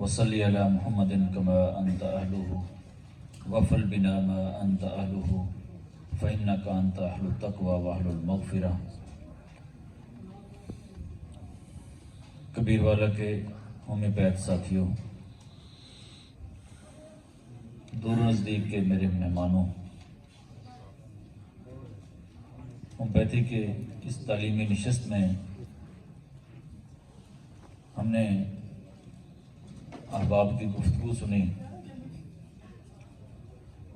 वसल्ली अला मुहम्मदिन कमा अंत अहलुहु वफल बिना मा अंत अहलुहु फ़इन्नका अंत अहलुत तक़वा व अहलुल मग़फ़िरा। कबीर वाला के होम्योपैथ साथियों, दूर नज़दीक के मेरे मेहमानों, होम्योपैथी के इस तालीमी नशस्त में हमने अहबाब की गुफ्तगू सुनी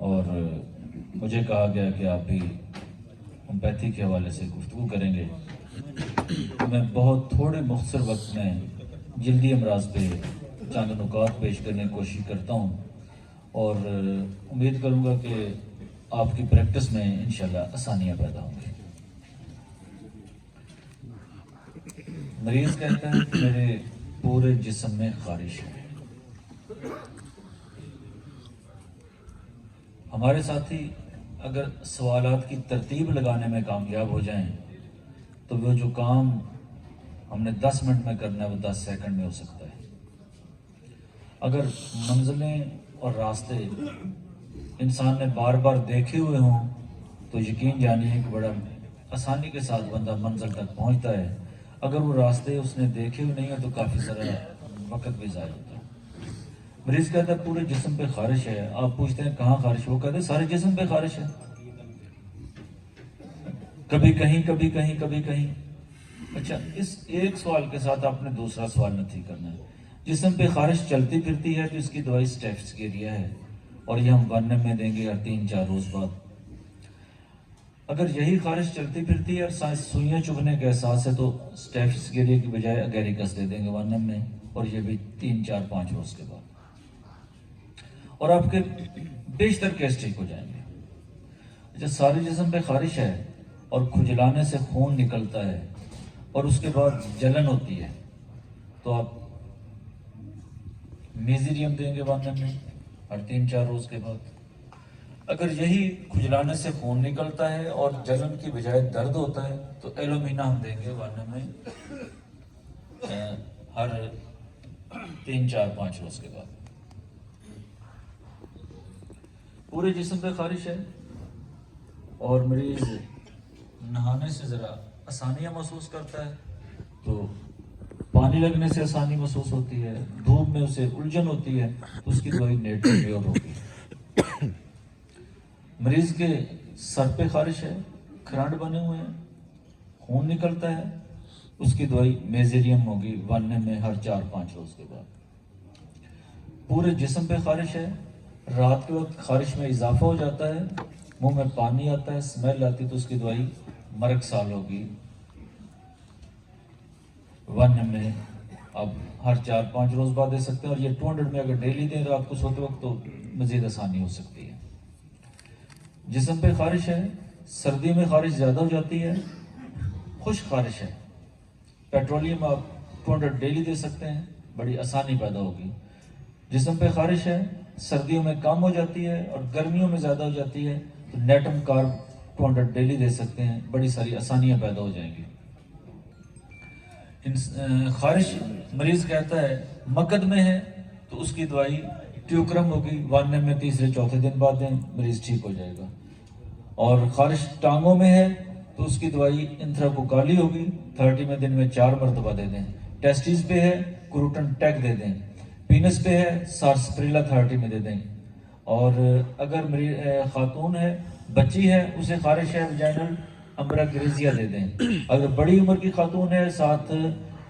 और मुझे कहा गया कि आप भी होम्योपैथी के हवाले से गुफ्तगू करेंगे। तो मैं बहुत थोड़े मुख्तसर वक्त में जल्दी अमराज पे चंद नुकात पेश करने की कोशिश करता हूँ और उम्मीद करूँगा कि आपकी प्रैक्टिस में इंशाल्लाह आसानियाँ पैदा होंगी। मरीज़ कहता है कि मेरे पूरे जिस्म में ख़ारिश है। हमारे साथी अगर सवालात की तरतीब लगाने में कामयाब हो जाएं तो वो जो काम हमने 10 मिनट में करना है वो 10 सेकंड में हो सकता है। अगर मंजिलें और रास्ते इंसान ने बार बार देखे हुए हों तो यकीन जानिए कि बड़ा आसानी के साथ बंदा मंजिल तक पहुंचता है। अगर वो रास्ते उसने देखे हुए नहीं है तो काफ़ी सारा वक्त भी ज़ाया होता है। मरीज़ कहता है पूरे जिस्म पे ख़ारिश है। आप पूछते हैं कहाँ ख़ारिश? वो कहते हैं सारे जिस्म पे ख़ारिश है, कभी कहीं कभी कहीं कभी कहीं। अच्छा, इस एक सवाल के साथ आपने दूसरा सवाल नहीं करना है। जिस्म पे ख़ारिश चलती फिरती है तो इसकी दवाई स्टेफ्सिगेरिया है और ये हम 1 में देंगे हर 3-4 रोज़ बाद। अगर यही ख़ारिश चलती फिरती है और सुइयाँ चुभने का एहसास है तो स्टेफ्सिगेरिया की बजाय अगैरिकस दे देंगे 1 में, और ये भी 3-4-5 रोज़ के बाद, और आपके बेशतर केस ठीक हो जाएंगे। अच्छा, सारे जिस्म पे ख़ारिश है और खुजलाने से खून निकलता है और उसके बाद जलन होती है तो आप मेज़ेरियम देंगे 1 में हर 3-4 रोज़ के बाद। अगर यही खुजलाने से खून निकलता है और जलन की बजाय दर्द होता है तो एलोमिना हम देंगे 1 में हर 3-4-5 रोज़ के बाद। पूरे जिस्म पे ख़ारिश है और मरीज़ नहाने से ज़रा आसानियाँ महसूस करता है तो पानी लगने से आसानी महसूस होती है, धूप में उसे उलझन होती है तो उसकी दवाई नेट्रोम्योर होगी। मरीज़ के सर पे ख़ारिश है, खरांड बने हुए हैं, खून निकलता है, उसकी दवाई मेज़ेरियम होगी 1 में हर 4-5 रोज़ के बाद। पूरे जिस्म पे ख़ारिश है, रात के वक्त ख़ारिश में इजाफा हो जाता है, मुंह में पानी आता है, स्मेल आती है तो उसकी दवाई मरक साल होगी 1 में अब हर 4-5 रोज़ बाद दे सकते हैं। और ये 200 में अगर डेली दें रात को सोते वक्त तो मज़ीद आसानी हो सकती है। जिस्म पे ख़ारिश है, सर्दी में ख़ारिश ज़्यादा हो जाती है, खुश्क ख़ारिश है, पेट्रोलियम आप 200 डेली दे सकते हैं, बड़ी आसानी पैदा होगी। जिस्म पे ख़ारिश है, सर्दियों में कम हो जाती है और गर्मियों में ज़्यादा हो जाती है तो नेटम कार्ब 200 डेली दे सकते हैं, बड़ी सारी आसानियाँ पैदा हो जाएंगी। ख़ारिश मरीज़ कहता है मकद में है तो उसकी दवाई ट्यूक्रम होगी 1 में 3-4 दिन बाद दें, मरीज़ ठीक हो जाएगा। और ख़ारिश टांगों में है तो उसकी दवाई इंथ्राकोकाली होगी 30 दिन में 4 मरतबा दे दें। टेस्टिस पे है क्रूटन टेक दे दें। पीनस पे है सार्सप्रिला 30 में दे दें। और अगर खातून है, बच्ची है, उसे ख़ारिश है वजाइनल अम्ब्राग्रेजिया दे दें। अगर बड़ी उम्र की खातून है, साथ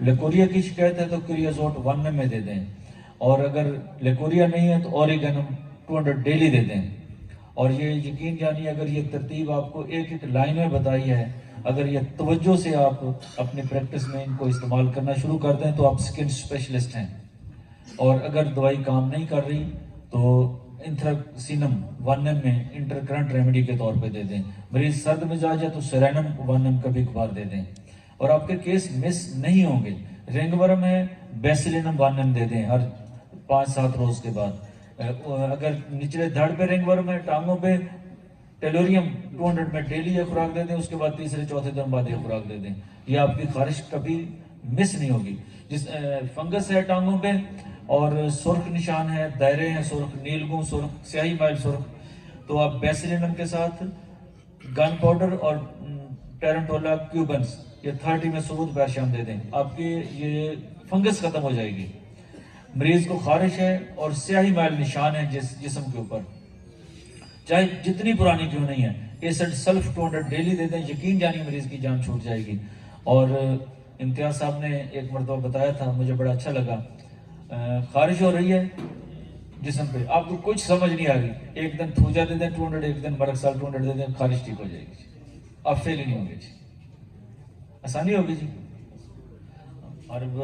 लेकोरिया की शिकायत है तो क्रियाजोट 1 में दे दें। और अगर लेकोरिया नहीं है तो ऑरिगेनम 200 डेली दे दें। और ये यकीन जानिए अगर ये तरतीब आपको एक एक लाइन में बताई है, अगर ये तवज्जो से आप अपनी प्रैक्टिस में इनको इस्तेमाल करना शुरू कर दें तो आप स्किन स्पेशलिस्ट हैं। और अगर दवाई काम नहीं कर रही तो इंथ्रासिनम 1 में इंटरकरेंट रेमेडी के तौर पे दे दें। मरीज सर्द मिजाज है तो सेरेनम 1 कभी कभार दे दें और आपके केस मिस नहीं होंगे। रिंगवर्म है, बेसिलिनम 1 दे दें हर 5-7 रोज के बाद। अगर निचले धड़ पे रिंगवर्म है, टांगों पे टेलोरियम 200 में डेली ये खुराक दे दें, उसके बाद 3-4 दिन बाद ये खुराक दे दें। ये आपकी खारिश कभी मिस नहीं होगी। जिस फंगस है टांगों पे اور سرخ نشان ہے، دائرے ہیں سرخ، نیلگوں سرخ، سیاہی مائل سرخ، تو آپ بیسلینم کے ساتھ گن پاؤڈر اور ٹیرنٹولا کیوبنس یہ 30 میں ثبوت بیر شام دے دیں، آپ کی یہ فنگس ختم ہو جائے گی۔ مریض کو خارش ہے اور سیاہی مائل نشان ہے جسم کے اوپر، چاہے جتنی پرانی کیوں نہیں ہے، ایسڈ سلف 200 ڈیلی دے دیں، یقین جانی مریض کی جان چھوٹ جائے گی۔ اور امتیاز صاحب نے ایک مرتبہ بتایا تھا، مجھے بڑا اچھا لگا، خارش ہو رہی ہے جسم پہ، آپ کو کچھ سمجھ نہیں آ رہی، ایک دن تھوجا دے دیں 200، ایک دن مرک سال 200 دے دیں، خارش ٹھیک ہو جائے گی، آپ فیل ہی نہیں ہوں گے جی، آسانی ہوگی جی۔ اور اب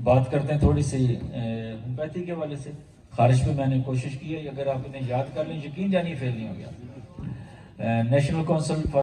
بات کرتے ہیں تھوڑی سی ہومیوپیتھی کے حوالے سے، خارش پہ میں نے کوشش کی ہے، اگر آپ انہیں یاد کر لیں یقین جانیے فیل نہیں ہو گیا۔ National council for